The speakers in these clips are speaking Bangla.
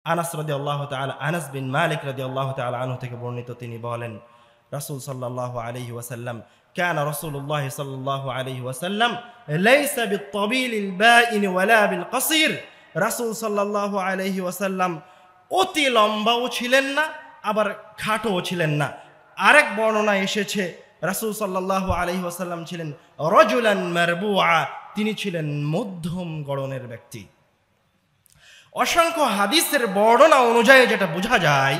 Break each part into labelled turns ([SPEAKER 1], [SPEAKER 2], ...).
[SPEAKER 1] আনাস রাদিয়াল্লাহু তাআলা, আনাস বিন মালিক রাদিয়াল্লাহু তাআলা আনহু থেকে বর্ণিত, তিনি বলেন রাসূল সাল্লাল্লাহু আলাইহি ওয়াসাল্লাম কানা রাসূলুল্লাহ সাল্লাল্লাহু আলাইহি ওয়াসাল্লাম লাইসা বিত-তাবিলিল বাইন ওয়ালা বিল কাসির। রাসূল সাল্লাল্লাহু আলাইহি ওয়াসাল্লাম অতি লম্বাও ছিলেন না, আবার খাটোও ছিলেন না। আরেক বর্ণনায় এসেছে রাসূল সাল্লাল্লাহু আলাইহি ওয়াসাল্লাম ছিলেন রাজুলান মারবুআ, তিনি ছিলেন মধ্যম গড়নের ব্যক্তি। অসংখ্য হাদিসের বর্ণনা অনুযায়ী যেটা বোঝা যায়,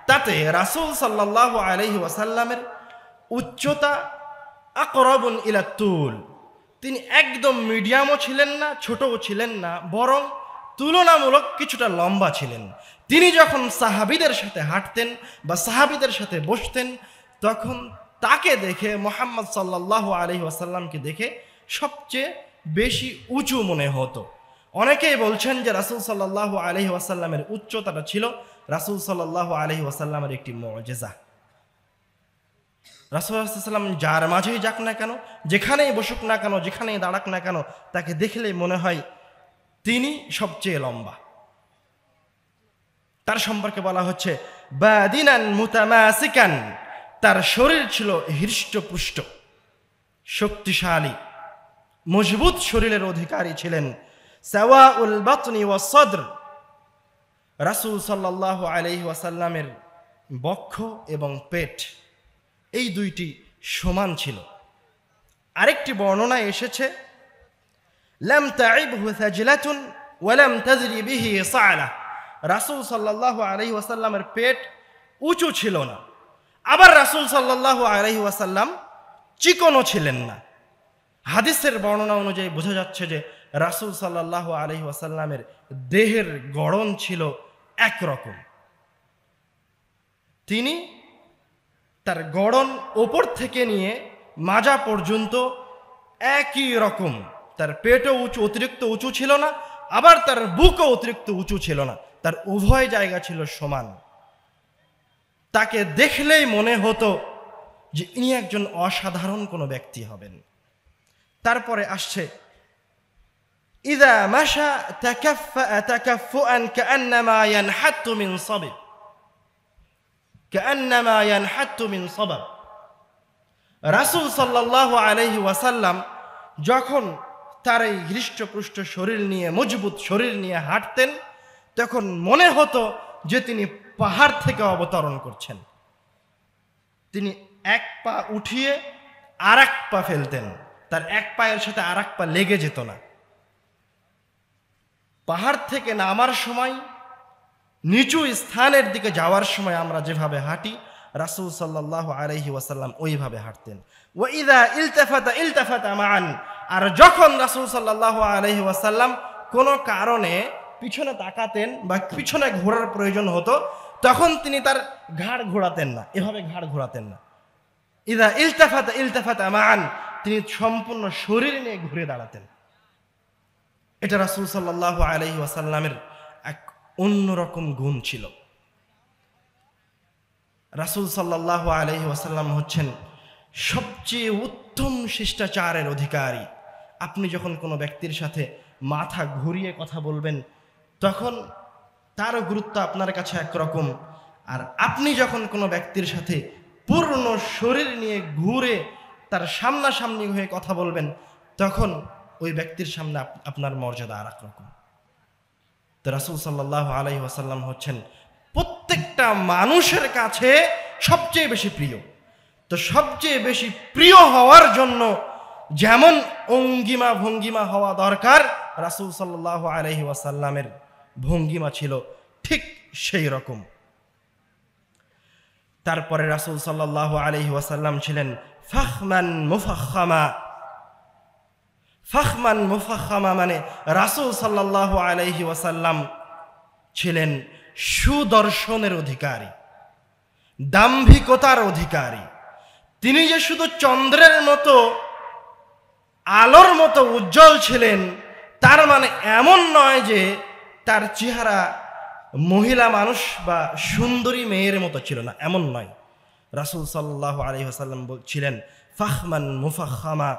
[SPEAKER 1] তাতে রাসূল সাল্লাল্লাহু আলাইহি ওয়াসাল্লামের উচ্চতা আকরাবুন ইলা তুল, তিনি একদম মিডিয়ামও ছিলেন না, ছোটও ছিলেন না, বরং তুলনামূলক কিছুটা লম্বা ছিলেন। তিনি যখন সাহাবীদের সাথে হাঁটতেন বা সাহাবীদের সাথে বসতেন, তখন তাকে দেখে, মুহাম্মদ সাল্লাল্লাহু আলাইহি ওয়াসাল্লামকে দেখে সবচেয়ে বেশি উঁচু মনে হতো। অনেকেই বলছেন যে রাসূল সাল্লাল্লাহু আলাইহি ওয়াসাল্লামের উচ্চতাটা ছিল রাসূল সাল্লাল্লাহু আলাইহি ওয়াসাল্লামের একটি মুজিজা। রাসূল সাল্লাল্লাহু আলাইহি ওয়াসাল্লাম যার মাঝেই যাক না কেন, যেখানেই বসুক না কেন, যেখানেই দাঁড়াক না কেন, তাকে দেখলেই মনে হয় তিনি সবচেয়ে লম্বা। তার সম্পর্কে বলা হচ্ছে বাদিনান মুতামাসিকান, তার শরীর ছিল হৃষ্টপুষ্ট, শক্তিশালী, মজবুত শরীরের অধিকারী ছিলেন। সাওয়াউল বাতনি ওয়াস সদর, রাসূল সাল্লাল্লাহু আলাইহি ওয়াসাল্লামের বক্ষ এবং পেট এই দুইটি সমান ছিল। আরেকটি বর্ণনায় এসেছে লাম তাইবহু সাজলাতুন ওয়া লাম তাজরি বিহি সাআলা, রাসূল সাল্লাল্লাহু আলাইহি ওয়াসাল্লামের পেট উঁচু ছিল না, আবার রাসূল সাল্লাল্লাহু আলাইহি ওয়াসাল্লাম চিকনও ছিলেন না। হাদিসের বর্ণনা অনুযায়ী বোঝা যাচ্ছে যে রাসূল সাল্লাল্লাহু আলাইহি ওয়াসাল্লামের দেহের গড়ন ছিল একরকম। তিনি তার গড়ন ওপর থেকে নিয়ে মাজা পর্যন্ত একই রকম, তার পেটও উঁচু, অতিরিক্ত উঁচু ছিল না, আবার তার বুকও অতিরিক্ত উঁচু ছিল না, তার উভয় জায়গা ছিল সমান। তাকে দেখলেই মনে হতো যে ইনি একজন অসাধারণ কোনো ব্যক্তি হবেন। তারপরে আসছে ইযা মাশা তাকাফফুআন কাআন্নামা ইয়ানহাত্তু মিন সাবিব, কাআন্নামা ইয়ানহাত্তু মিন সাবাব। রাসূল সাল্লাল্লাহু আলাইহি ওয়াসাল্লাম যখন তার এই হৃষ্টপুষ্ট শরীর নিয়ে, মজবুত শরীর নিয়ে হাঁটতেন, তখন মনে হতো যে তিনি পাহাড় থেকে অবতরণ করছেন। তিনি এক পা উঠিয়ে আর এক পা ফেলতেন, তার এক পায়ের সাথে আর এক পা লেগে যেত না। পাহাড় থেকে নামার সময়, নিচু স্থানের দিকে যাওয়ার সময় আমরা যেভাবে হাঁটি, রাসূল সাল্লাল্লাহু আলাইহি ওয়াসাল্লাম ওইভাবে হাঁটতেন। ওয়া ইযা ইলতাফাতা ইলতাফাতা মান, আর যখন রাসূল সাল্লাল্লাহু আলাইহি ওয়াসাল্লাম কোনো কারণে পিছনে তাকাতেন বা পিছনে ঘোরার প্রয়োজন হতো, তখন তিনি তার ঘাড় ঘোরাতেন না, এভাবে ঘাড় ঘোরাতেন না। ইযা ইলতাফাতা ইলতাফাতা মান, তিনি সম্পূর্ণ শরীর নিয়ে ঘুরে দাঁড়াতেন। এটা রাসূল সাল্লাল্লাহু আলাইহি ওয়াসাল্লামের এক অন্যরকম গুণ ছিল। রাসূল সাল্লাল্লাহু আলাইহি ওয়াসাল্লাম হচ্ছেন সবচেয়ে উত্তম শিষ্টাচারের অধিকারী। আপনি যখন কোনো ব্যক্তির সাথে মাথা ঘুরিয়ে কথা বলবেন, তখন তারও গুরুত্ব আপনার কাছে একরকম, আর আপনি যখন কোনো ব্যক্তির সাথে পূর্ণ শরীর নিয়ে ঘুরে তার সামনাসামনি হয়ে কথা বলবেন, তখন ওই ব্যক্তির সামনে আপনার মর্যাদা আর এক রকম। তো রাসূল সাল্লাল্লাহু আলাইহি ওয়াসাল্লাম হচ্ছেন প্রত্যেকটা মানুষের কাছে সবচেয়ে বেশি প্রিয়। তো সবচেয়ে বেশি প্রিয় হওয়ার জন্য যেমন অঙ্গিমা ভঙ্গিমা হওয়া দরকার, রাসূল সাল্লাল্লাহু আলাইহি ওয়াসাল্লামের ভঙ্গিমা ছিল ঠিক সেই রকম। তারপরে রাসূল সাল্লাল্লাহু আলাইহি ওয়াসাল্লাম ছিলেন ফাখমান মুফাখখামা। ফাখমান মুফাখখামা মানে রাসূল সাল্লাল্লাহু আলাইহি ওয়াসাল্লাম ছিলেন সুদর্শনের অধিকারী, দাম্ভিকতার অধিকারী। তিনি যে শুধু চন্দ্রের মতো, আলোর মতো উজ্জ্বল ছিলেন, তার মানে এমন নয় যে তার চেহারা মহিলা মানুষ বা সুন্দরী মেয়ের মতো ছিল না, এমন নয়। রাসূল সাল্লাল্লাহু আলাইহি ওয়াসাল্লাম ছিলেন ফাখমান মুফাখখামা,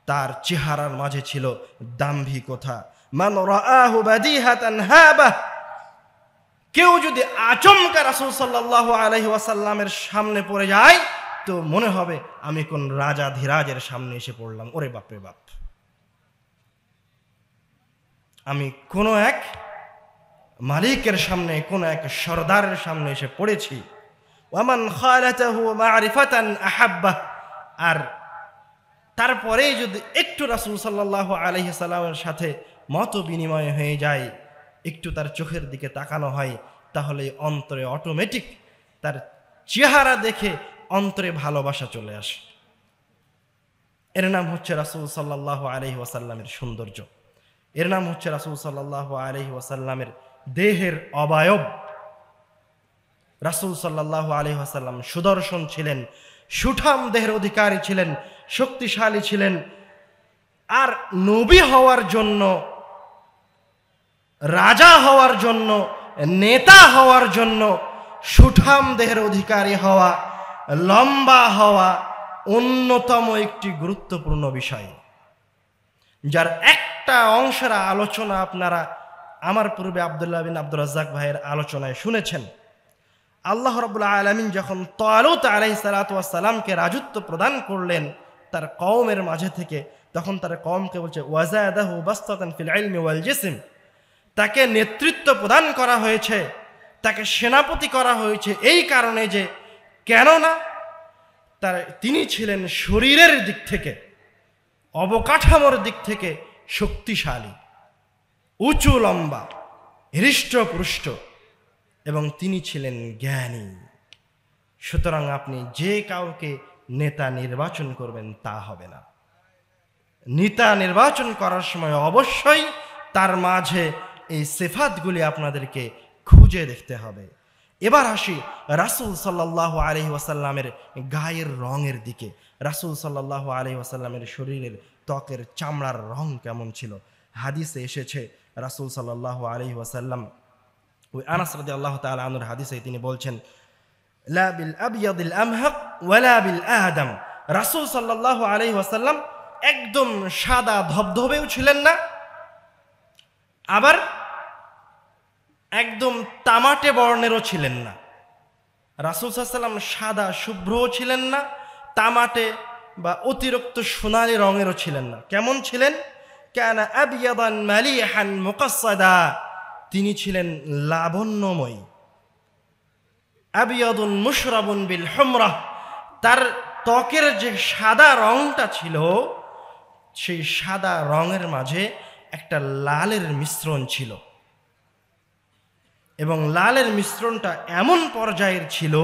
[SPEAKER 1] তার চেহারার মাঝে ছিল দাম্ভিকতা। মান রাআহু বাদিহাতান হাবা, কেউ যদি আচমকা রাসূল সাল্লাল্লাহু আলাইহি ওয়াসাল্লামের সামনে পড়ে যায় তো মনে হবে আমি কোন রাজাধিরাজের সামনে এসে পড়লাম। ওরে বাপরে বাপ, আমি কোনো এক মালিকের সামনে, কোনো এক সরদারের সামনে এসে পড়েছি। ওয়ামান খালাতাহু মারিফাতান আহাব্বাহ, আর তারপরে যদি একটু রাসূল সাল্লাল্লাহু আলাইহি সাল্লামের সাথে মত বিনিময় হয়ে যায়, একটু তার চোখের দিকে তাকানো হয়, তাহলে অন্তরে অটোমেটিক তার চেহারা দেখে অন্তরে ভালোবাসা চলে আসে। এর নাম হচ্ছে রাসূল সাল্লাল্লাহু আলাইহি ওয়াসাল্লামের সৌন্দর্য, এর নাম হচ্ছে রাসূল সাল্লাল্লাহু আলাইহি ওয়াসাল্লামের দেহের অবয়ব। রাসূল সাল্লাল্লাহু আলাইহি ওয়াসাল্লাম সুদর্শন ছিলেন, সুঠাম দেহের অধিকারী ছিলেন, শক্তিশালী ছিলেন। আর নবী হওয়ার জন্য, রাজা হওয়ার জন্য, নেতা হওয়ার জন্য সুঠাম দেহের অধিকারী হওয়া, লম্বা হওয়া অন্যতম একটি গুরুত্বপূর্ণ বিষয়, যার একটা অংশের আলোচনা আপনারা আমার পূর্বে আব্দুল্লাহ বিন আব্দুর রাজ্জাক ভাইয়ের আলোচনায় শুনেছেন। আল্লাহ রাব্বুল আলামিন যখন তালুত আলাইহিস সালাতু ওয়াস সালামকে রাজত্ব প্রদান করলেন তার কওমের মাঝে থেকে, তখন তার কওমকে বলছে ওয়াজাদাহু বাসতাতান ফিল ইলমি ওয়াল জিসম, তাকে নেতৃত্ব প্রদান করা হয়েছে, তাকে সেনাপতি করা হয়েছে এই কারণে যে কেননা তিনি ছিলেন শরীরের দিক থেকে, অবকাঠামোর দিক থেকে শক্তিশালী, উঁচু লম্বা, হৃষ্টপুষ্ট, এবং তিনি ছিলেন জ্ঞানী। সুতরাং আপনি যে কাউকে নেতা নির্বাচন করবেন তা হবে না। নেতা নির্বাচন করার সময় অবশ্যই তার মাঝে এই সিফাতগুলি আপনাদেরকে খুঁজে দেখতে হবে। এবার আসি রাসূল সাল্লাল্লাহু আলাইহি ওয়াসাল্লামের গায়ের রঙের দিকে। রাসূল সাল্লাল্লাহু আলাইহি ওয়াসাল্লামের শরীরের ত্বকের চামড়ার রং কেমন ছিল? হাদিসে এসেছে রাসূল সাল্লাল্লাহু আলাইহি ওয়াসাল্লাম, ওই আনাস রাদিয়াল্লাহু তাআলা আনহুর হাদিসে তিনি বলছেন লা বিল আবয়াদিল আমহাক ওয়ালা বিল আহদাম। রাসূল সাল্লাল্লাহু আলাইহি ওয়াসাল্লাম একদম সাদা ধবধবেও ছিলেন না, আবার একদম তামাটে বর্ণেরও ছিলেন না। রাসূল সাল্লাল্লাহু আলাইহি ওয়াসাল্লাম সাদা শুভ্রও ছিলেন না, তামাটে বা অতিরিক্ত সোনালী রঙেরও ছিলেন না। কেমন ছিলেন? কানা আবয়াদান মালিহান মুকাসসাদা, তিনি ছিলেন লাবণ্যময়ী। আবিয়াদুন মুশরাবুন বিল হুমরাহ, তার ত্বকের যে সাদা রংটা ছিল সেই সাদা রঙের মাঝে একটা লালের মিশ্রণ ছিল, এবং লালের মিশ্রণটা এমন পর্যায়ের ছিল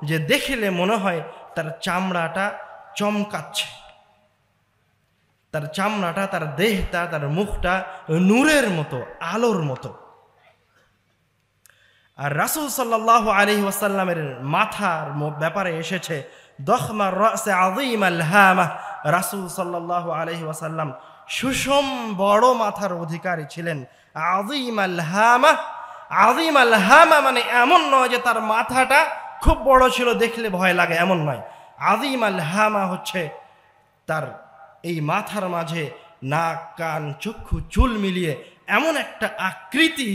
[SPEAKER 1] যে দেখলে মনে হয় তার চামড়াটা চমকাচ্ছে, তার চামড়াটা, তার দেহটা, তার মুখটা নূরের মতো, আলোর মতো। আর রাসূল সাল্লাল্লাহু আলাইহি ওয়াসাল্লামের মাথার ব্যাপারে এসেছে দখমার রাসে আযীমাল হামা। রাসূল সাল্লাল্লাহু আলাইহি ওয়াসাল্লাম সুষম বড় মাথার অধিকারী ছিলেন। আযীমাল হামা, আযীমাল হামা মানে এমন নয় যে তার মাথাটা খুব বড় ছিল দেখলে ভয় লাগে, এমন নয়। আযীমাল হামা হচ্ছে তার এই মাথার মাঝে নাক, কান, চক্ষু, চুল মিলিয়ে এমন একটা আকৃতি,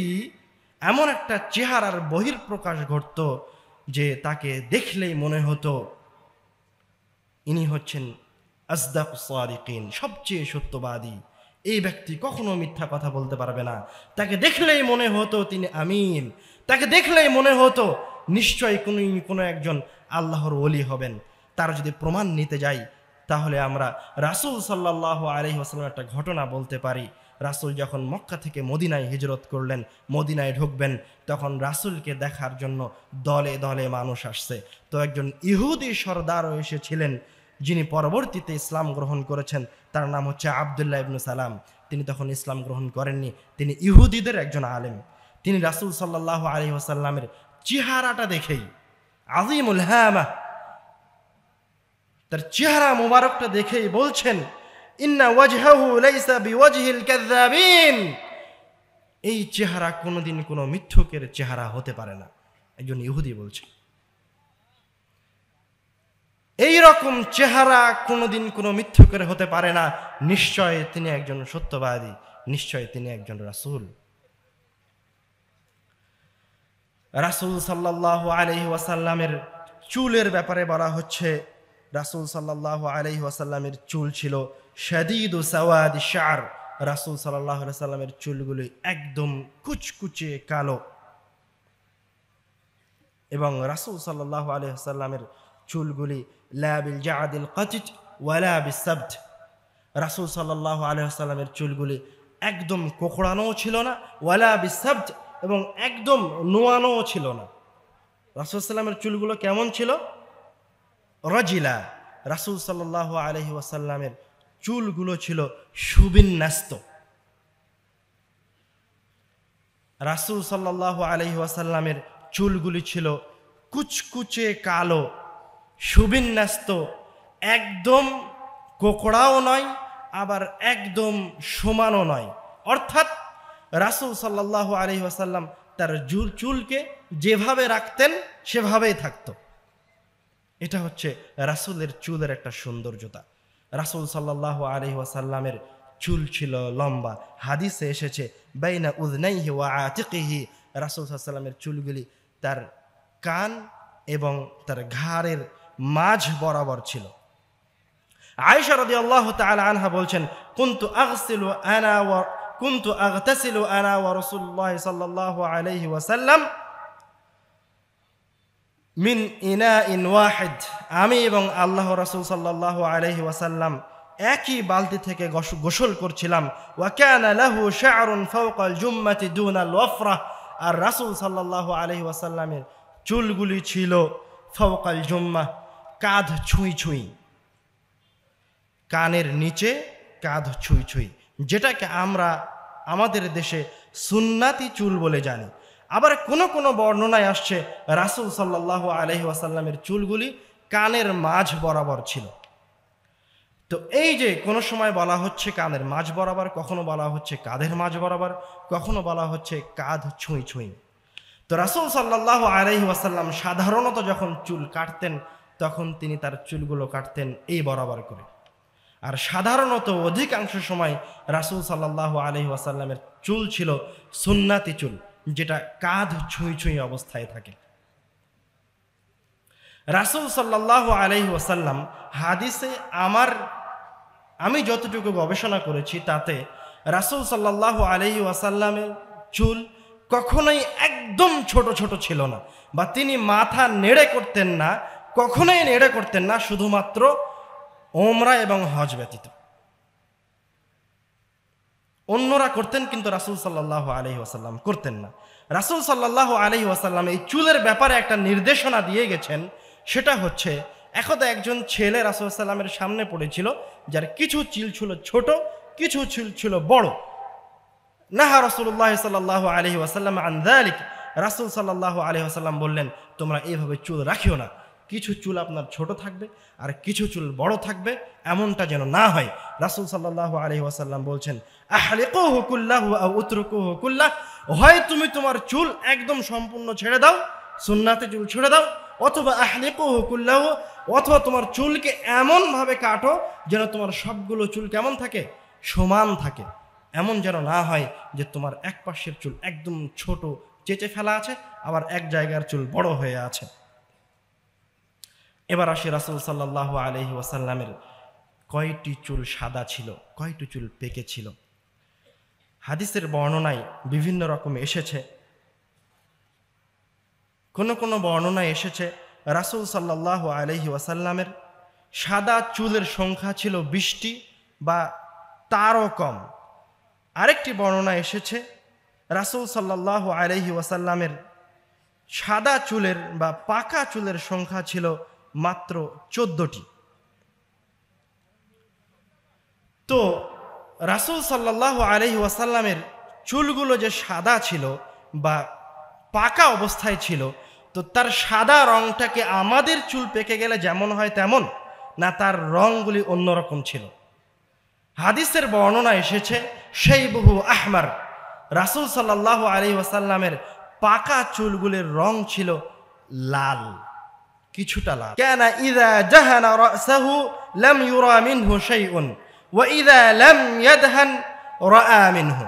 [SPEAKER 1] এমন একটা চেহারার বহির্প্রকাশ ঘটত যে তাকে দেখলেই মনে হতো ইনি হচ্ছেন আসদাকুস সাদিকিন, সবচেয়ে সত্যবাদী। এই ব্যক্তি কখনো মিথ্যা কথা বলতে পারবে না। তাকে দেখলেই মনে হতো তিনি আমিন, তাকে দেখলেই মনে হতো নিশ্চয়ই কোনো একজন আল্লাহর ওলি হবেন। তার যদি প্রমাণ নিতে যাই তাহলে আমরা রাসূল সাল্লাল্লাহু আলাইহি ওয়াসাল্লামের একটা ঘটনা বলতে পারি। রাসূল যখন মক্কা থেকে মদিনায় হিজরত করলেন, মদিনায় ঢুকবেন, তখন রাসূলকে দেখার জন্য দলে দলে মানুষ আসছে। তো একজন ইহুদি সরদারও এসেছিলেন, যিনি পরবর্তীতে ইসলাম গ্রহণ করেছেন। তার নাম হচ্ছে আব্দুল্লাহ ইবনে সালাম। তিনি তখন ইসলাম গ্রহণ করেননি, তিনি ইহুদিদের একজন আলেম। তিনি রাসূল সাল্লাল্লাহু আলাইহি ওয়াসাল্লামের চেহারাটা দেখেই, আযীমুল হামা, তার চেহারা মোবারকটা দেখেই বলছেন ইন্না ওয়াজহাহু লাইসা বিওয়াজহিল কাযাবিন, এই চেহারা কোনোদিন কোনো মিথ্যুকের চেহারা হতে পারে না। একজন ইহুদি বলছে এই রকম চেহারা কোনোদিন কোনো মিথ্যুকের হতে পারে না, নিশ্চয় তিনি একজন সত্যবাদী, নিশ্চয় তিনি একজন রাসূল। রাসূল সাল্লাল্লাহু আলাইহি ওয়াসাল্লামের চুলের ব্যাপারে বলা হচ্ছে, রাসূল সাল্লাল্লাহু আলাইহি ওয়াসাল্লামের চুল ছিল শাদীদু সাওয়াদি শা'r। রাসূল সাল্লাল্লাহু আলাইহি ওয়াসাল্লামের চুলগুলি একদম কুচকুচে কালো, এবং রাসূল সাল্লাল্লাহু আলাইহি ওয়াসাল্লামের চুলগুলি লা বিল জা'দিল কাতিত ওয়ালা বিসাবত। রাসূল সাল্লাল্লাহু আলাইহি ওয়াসাল্লামের চুলগুলি একদম কোকড়ানোও ছিল না, ওয়ালা বিসাবত, এবং একদম নোয়ানোও ছিল না। রাসূল সাল্লামের চুলগুলো কেমন ছিল? রাজিলা। রাসূল সাল্লাল্লাহু আলাইহি ওয়াসাল্লামের চুলগুলো ছিল সুবিন্যস্ত। রাসূল সাল্লাল্লাহু আলাইহি ওয়াসাল্লামের চুলগুলি ছিল কুচকুচে কালো, সুবিন্যস্ত, একদম কোকড়াও নয় আবার একদম সমানও নয়। অর্থাৎ রাসূল সাল্লাল্লাহু আলাইহি ওয়াসাল্লাম তার চুলকে যেভাবে রাখতেন সেভাবেই থাকতো। এটা হচ্ছে রাসূলের চুলের একটা সৌন্দর্যতা। রাসূল সাল্লাল্লাহু আলাইহি ওয়াসাল্লামের চুল ছিল লম্বা। হাদিসে এসেছে বাইনা উযনাইহি ওয়া আতিকিহি, রাসূল সাল্লাল্লাহু আলাইহি ওয়াসাল্লামের চুলগুলি তার কান এবং তার ঘাড়ের মাঝ বরাবর ছিল। আয়েশা রাদিয়াল্লাহু তাআলা আনহা বলছেন, কুনতু আগতাসিলু আনা ওয়া রাসূলুল্লাহ সাল্লাল্লাহু আলাইহি ওয়াসাল্লাম মিন ইনাইন ওয়াহিদ। আমি এবং আল্লাহ রাসূল সাল্লাল্লাহু আলাইহি ওয়াসাল্লাম একই বালতি থেকে গোসল করছিলাম। ওয়া কানা লাহু শা'রুন ফাওকাল জুম্মাতি দুনাল ওয়াফরা। আর রাসূল সাল্লাল্লাহু আলাইহি ওয়াসাল্লামের চুলগুলি ছিল ফাওকাল জুম্মা, কাঁধ ছুঁই ছুঁই, কানের নিচে কাঁধ ছুঁই ছুঁই, যেটাকে আমরা আমাদের দেশে সুন্নাতি চুল বলে জানি। আবার কোন কোন বর্ণনায় আসছে রাসূল সাল্লাল্লাহু আলাইহি ওয়াসাল্লামের চুলগুলি কানের মাঝ বরাবর ছিল। তো এই যে কোনো সময় বলা হচ্ছে কানের মাঝ বরাবর, কখনো বলা হচ্ছে কাঁধের মাঝ বরাবর, কখনো বলা হচ্ছে কাঁধ ছুঁই ছুঁই। তো রাসূল সাল্লাল্লাহু আলাইহি ওয়াসাল্লাম সাধারণত যখন চুল কাটতেন তখন তিনি তার চুলগুলো কাটতেন এই বরাবর করে। আর সাধারণত অধিকাংশ সময় রাসূল সাল্লাল্লাহু আলাইহি ওয়াসাল্লামের চুল ছিল সুন্নাতি চুল, যেটা কাঁধ ছুঁই ছুঁই অবস্থায় থাকে। রাসূল সাল্লাল্লাহু আলাইহি ওয়াসাল্লাম হাদিসে আমি যতটুকু গবেষণা করেছি তাতে রাসূল সাল্লাল্লাহু আলাইহি ওয়াসাল্লামের চুল কখনোই একদম ছোট ছোট ছিল না, বা তিনি মাথা নেড়ে করতেন না, কখনোই নেড়ে করতেন না, শুধুমাত্র ওমরা এবং হজ ব্যতীত। অন্যরা করতেন কিন্তু রাসূল সাল্লাল্লাহু আলাইহি ওয়াসাল্লাম করতেন না। রাসূল সাল্লাল্লাহু আলাইহি ওয়াসাল্লাম এই চুলের ব্যাপারে একটা নির্দেশনা দিয়ে গেছেন, সেটা হচ্ছে একদা একজন ছেলে রাসূল সাল্লামের সামনে পড়েছিল, যার কিছু চুল ছিল ছোট, কিছু চুল ছিল বড়। নাহা রাসূলুল্লাহ সাল্লাল্লাহু আলাইহি ওয়াসাল্লাম আন যালিক। রাসূল সাল্লাল্লাহু আলাইহি ওয়াসাল্লাম বললেন, তোমরা এইভাবে চুল রাখিও না, কিছু চুল আপনার ছোট থাকবে আর কিছু চুল বড় থাকবে, এমনটা যেন না হয়। রাসূল সাল্লাল্লাহু আলাইহি ওয়াসাল্লাম বলছেন, আহলিকুহু কুল্লাহু আও উতরুকুহু কুল্লাহ, হয় তুমি তোমার চুল একদম সম্পূর্ণ ছেড়ে দাও, সুন্নাতে চুল ছেড়ে দাও, অথবা আহলিকুহু কুল্লাহু, অথবা তোমার চুলকে এমন ভাবে কাটো যেন তোমার সবগুলো চুল কেমন থাকে, সমান থাকে। এমন যেন না হয় যে তোমার এক পাশের চুল একদম ছোট চেঁচে ফেলা আছে, আবার এক জায়গার চুল বড় হয়ে আছে। এবার আসি রাসূল সাল্লাল্লাহু আলাইহি ওয়াসাল্লামের কয়টি চুল সাদা ছিল, কয়টি চুল পেকে ছিল। হাদিসের বর্ণনায় বিভিন্ন রকম এসেছে। কোন কোন বর্ণনায় এসেছে রাসূল সাল্লাল্লাহু আলাইহি ওয়াসাল্লামের সাদা চুলের সংখ্যা ছিল 20টি বা তারও কম। আরেকটি বর্ণনায় এসেছে রাসূল সাল্লাল্লাহু আলাইহি ওয়াসাল্লামের সাদা চুলের বা পাকা চুলের সংখ্যা ছিল মাত্র 14টি। তো রাসূল সাল্লাল্লাহু আলাইহি ওয়াসাল্লামের চুলগুলো যে সাদা ছিল বা পাকা অবস্থায় ছিল, তো তার সাদা রংটাকে আমাদের চুল পেকে গেলে যেমন হয় তেমন না, তার রংগুলি অন্যরকম ছিল। হাদিসের বর্ণনা এসেছে শাইবুহু আহমার, রাসূল সাল্লাল্লাহু আলাইহি ওয়াসাল্লামের পাকা চুলগুলির রং ছিল লাল, কিছুটা লাল। কানা ইযা জাহানা রাসাহু লাম ইউরা মিনহু শাইউন ওয়া ইযা লাম ইয়াদহান রাআ মিনহু।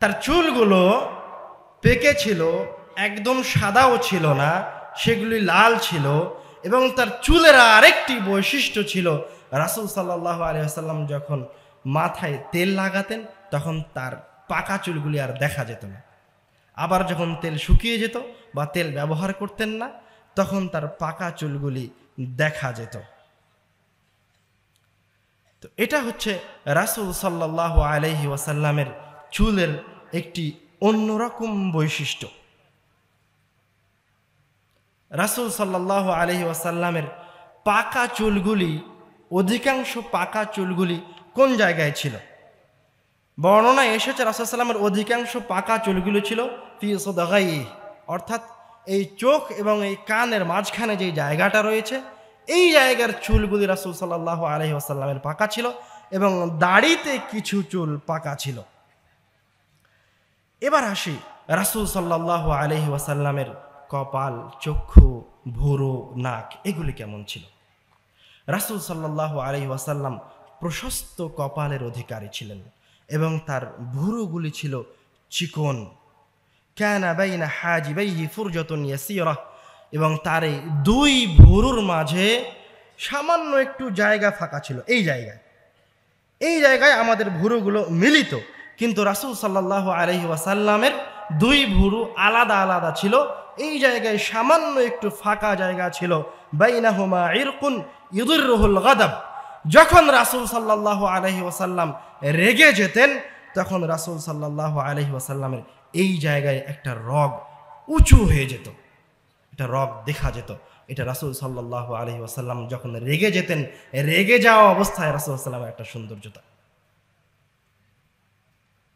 [SPEAKER 1] তার চুলগুলো পেকে ছিল একদম সাদাও ছিল না, সেগুলি লাল ছিল। এবং তার চুলের আরেকটি বৈশিষ্ট্য ছিল, রাসূল সাল্লাল্লাহু আলাইহি ওয়াসাল্লাম যখন মাথায় তেল লাগাতেন তখন তার পাকা চুলগুলি আর দেখা যেত না। আবার যখন তেল শুকিয়ে যেত বা তেল ব্যবহার করতেন না, তখন তার পাকা চুলগুলি দেখা যেত। তো এটা হচ্ছে রাসূল সাল্লাল্লাহু আলাইহি ওয়াসাল্লামের চুলের একটি অন্যরকম বৈশিষ্ট্য। রাসূল সাল্লাল্লাহু আলাইহি ওয়াসাল্লামের পাকা চুলগুলি, অধিকাংশ পাকা চুলগুলি কোন জায়গায় ছিল? বর্ণনায় এসেছে রাসূল সাল্লামের অধিকাংশ পাকা চুলগুলি ছিল ফি সাদগাইহি, অর্থাৎ এই চোখ এবং এই কানের মাঝখানে যে জায়গাটা রয়েছে এই জায়গার চুলগুলি রাসূল সাল্লাল্লাহু আলাইহি ওয়াসাল্লামের পাকা ছিল এবং দাড়িতে কিছু চুল পাকা ছিল। এবার আসি রাসূল সাল্লাল্লাহু আলাইহি ওয়াসাল্লামের কপাল, চক্ষু, ভুরু, নাক এগুলি কেমন ছিল? রাসূল সাল্লাল্লাহু আলাইহি ওয়াসাল্লাম প্রশস্ত কপালের অধিকারী ছিলেন এবং তার ভুরুগুলি ছিল চিকন। কানা বাইনা হাজিবাইহি ফুরজাতুন ইয়াসীরা, এবং তার এই দুই ভুরুর মাঝে সামান্য একটু জায়গা ফাঁকা ছিল। এই জায়গায় আমাদের ভুরুগুলো মিলিত, কিন্তু রাসূল সাল্লাল্লাহু আলাইহি ওয়াসাল্লামের দুই ভুরু আলাদা আলাদা ছিল। এই জায়গায় সামান্য একটু ফাঁকা জায়গা ছিল। বাইনাহুমা ইরকুন ইউদিরুহুল গাদাব। যখন রাসূল সাল্লাল্লাহু আলাইহি ওয়াসাল্লাম রেগে যেতেন তখন রাসূল সাল্লাল্লাহু আলাইহি ওয়াসাল্লামের এই জায়গায় একটা রগ উঁচু হয়ে যেত, এটা রগ দেখা যেত। এটা রাসূল সাল্লাল্লাহু আলাইহি ওয়াসাল্লাম যখন রেগে যেতেন, রেগে যাওয়া অবস্থায় রাসূল সাল্লাল্লাহু একটা সৌন্দর্যতা।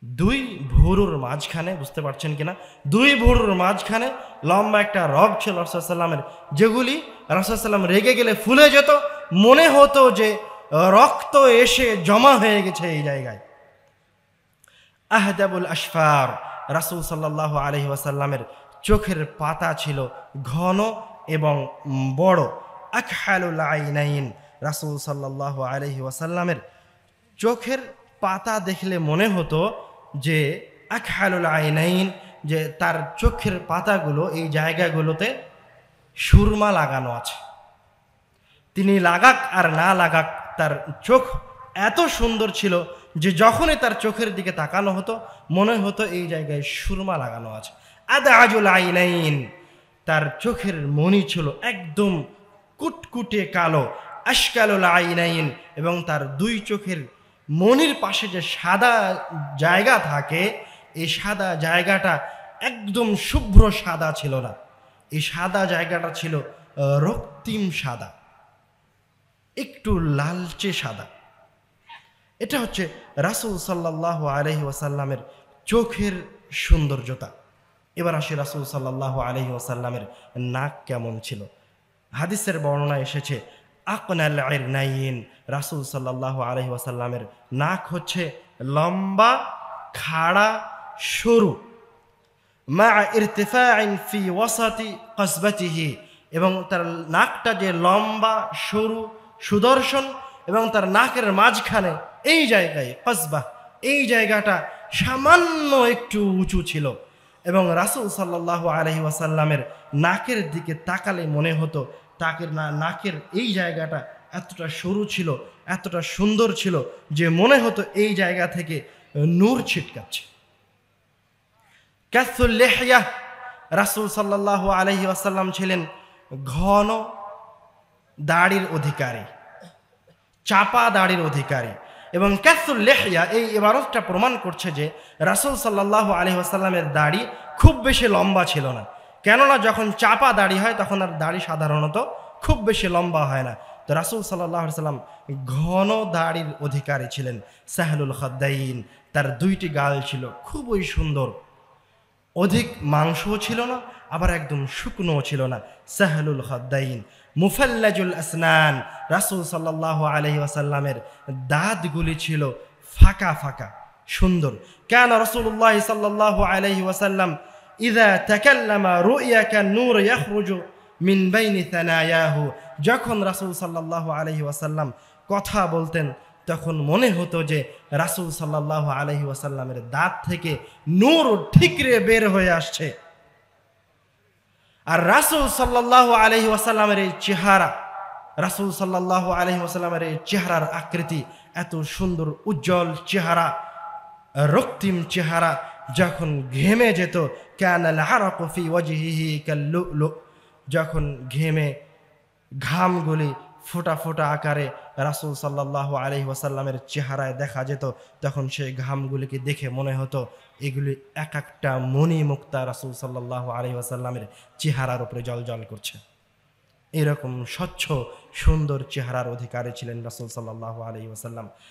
[SPEAKER 1] দুই ভুরুর মাঝখানে, বুঝতে পারছেন কিনা, দুই ভুরুর মাঝখানে লম্বা একটা রগ ছিল রাসূল সাল্লামের, যেগুলি রাসূল সাল্লাম রেগে গেলে ফুলে যেত, মনে হতো যে রক্ত এসে জমা হয়ে গেছে এই জায়গায়। আহদাবুল আশফার, রাসূল সাল্লাল্লাহু আলাইহি ওয়াসাল্লামের চোখের পাতা ছিল ঘন এবং বড়। আকহালুল আইনাইন, রাসূল সাল্লাল্লাহু আলাইহি ওয়াসাল্লামের চোখের পাতা দেখলে মনে হতো যে আকহালুল আইনাইন, যে তার চোখের পাতাগুলো এই জায়গাগুলোতে সুরমা লাগানো আছে। তিনি লাগাক আর না লাগাক তার চোখ এত সুন্দর ছিল যে যখনই তার চোখের দিকে তাকানো হতো মনে হতো এই জায়গায় সুরমা লাগানো আছে। আদাজুল আইনাইন, তার চোখের মণি ছিল একদম কুটকুটে কালো। আশকালুল আইনাইন, এবং তার দুই চোখের মণির পাশে যে সাদা জায়গা থাকে এই সাদা জায়গাটা একদম শুভ্র সাদা ছিল না, এই সাদা জায়গাটা ছিল রক্তিম সাদা, একটু লালচে সাদা। এটা হচ্ছে রাসূল সাল্লাল্লাহু আলাইহি ওয়াসাল্লামের চোখের সৌন্দর্যতা। এবার আসি রাসূল সাল্লাল্লাহু আলাইহি ওয়াসাল্লামের নাক কেমন ছিল। হাদিসের বর্ণনা এসেছে আকনাল ইরনাইন, রাসূল সাল্লাল্লাহু আলাইহি ওয়াসাল্লামের নাক হচ্ছে লম্বা, খাড়া, সরু। মা ইরতিফাইন ফি ওয়াসাতি কসবাতিহি, এবং তার নাকটা যে লম্বা, সরু, সুদর্শন, এবং তার নাকের মাঝখানে এই জায়গায় কসবা, এই জায়গাটা সামান্য একটু উঁচু ছিল। এবং রাসূল সাল্লাল্লাহু আলাইহি ওয়াসাল্লামের নাকের দিকে তাকালে মনে হতো নাকের এই জায়গাটা এতটা সরু ছিল, এতটা সুন্দর ছিল যে মনে হতো এই জায়গা থেকে নূর ছিটকাচ্ছে। কাসুল লিহইয়া, রাসূল সাল্লাল্লাহু আলাইহি ওয়াসাল্লাম ছিলেন ঘন দাড়ির অধিকারী, চাপা দাড়ির অধিকারী। এবং কাসুল লিহইয়া এই ইবারতটা প্রমাণ করছে যে রাসূল সাল্লাল্লাহু আলাইহি ওয়াসাল্লামের দাড়ি খুব বেশি লম্বা ছিল না, কেননা যখন চাপা দাড়ি হয় তখন আর দাড়ি সাধারণত খুব বেশি লম্বা হয় না। তো রাসূল সাল্লাল্লাহু আলাইহি ওয়াসাল্লাম ঘন দাড়ির অধিকারী ছিলেন। সাহলুল খাদ্দাইন, তার দুইটি গাল ছিল খুবই সুন্দর, অধিক মাংসও ছিল না আবার একদম শুকনোও ছিল না। সাহলুল খাদ্দাইন। মুফাল্লাজুল আসনান, রাসূল সাল্লাল্লাহু আলাইহি ওয়াসাল্লামের দাঁতগুলি ছিল ফাঁকা ফাঁকা, সুন্দর। কানা রাসূলুল্লাহ সাল্লাল্লাহু আলাইহি ওয়াসাল্লাম ইযা তাকাল্লামা রুইয়া কান নূর ইয়াখরুজু মিন বাইনি থানায়াহু, যখন রাসূল সাল্লাল্লাহু আলাইহি ওয়াসাল্লাম কথা বলতেন তখন মনে হতো যে রাসূল সাল্লাল্লাহু আলাইহি ওয়াসাল্লামের দাঁত থেকে নূর ঠিকরে বের হয়ে আসছে। আর রাসূল সাল্লাল্লাহু আলাইহি ওয়াসাল্লামের এই চেহারা, রাসূল সাল্লাল্লাহু আলাইহি ওয়াসাল্লামের এই চেহারার আকৃতি এত সুন্দর, উজ্জ্বল চেহারা, রক্তিম চেহারা, যখন ঘেমে যেত কানাল আরাকু ফি ওয়াজহিহি কাল্লুলু, যখন ঘেমে ঘামগুলি ফোঁটা ফোঁটা আকারে রাসূল সাল্লাল্লাহু আলাইহি ওয়াসাল্লামের চেহারায় দেখা যেত, তখন সেই ঘামগুলিকে দেখে মনে হতো এগুলি এক একটা মণিমুক্তা রাসূল সাল্লাল্লাহু আলাইহি ওয়াসাল্লামের চেহারার উপরে জ্বলজ্বল করছে। এরকম স্বচ্ছ সুন্দর চেহারার অধিকারী ছিলেন রাসূল সাল্লাল্লাহু আলাইহি ওয়াসাল্লাম।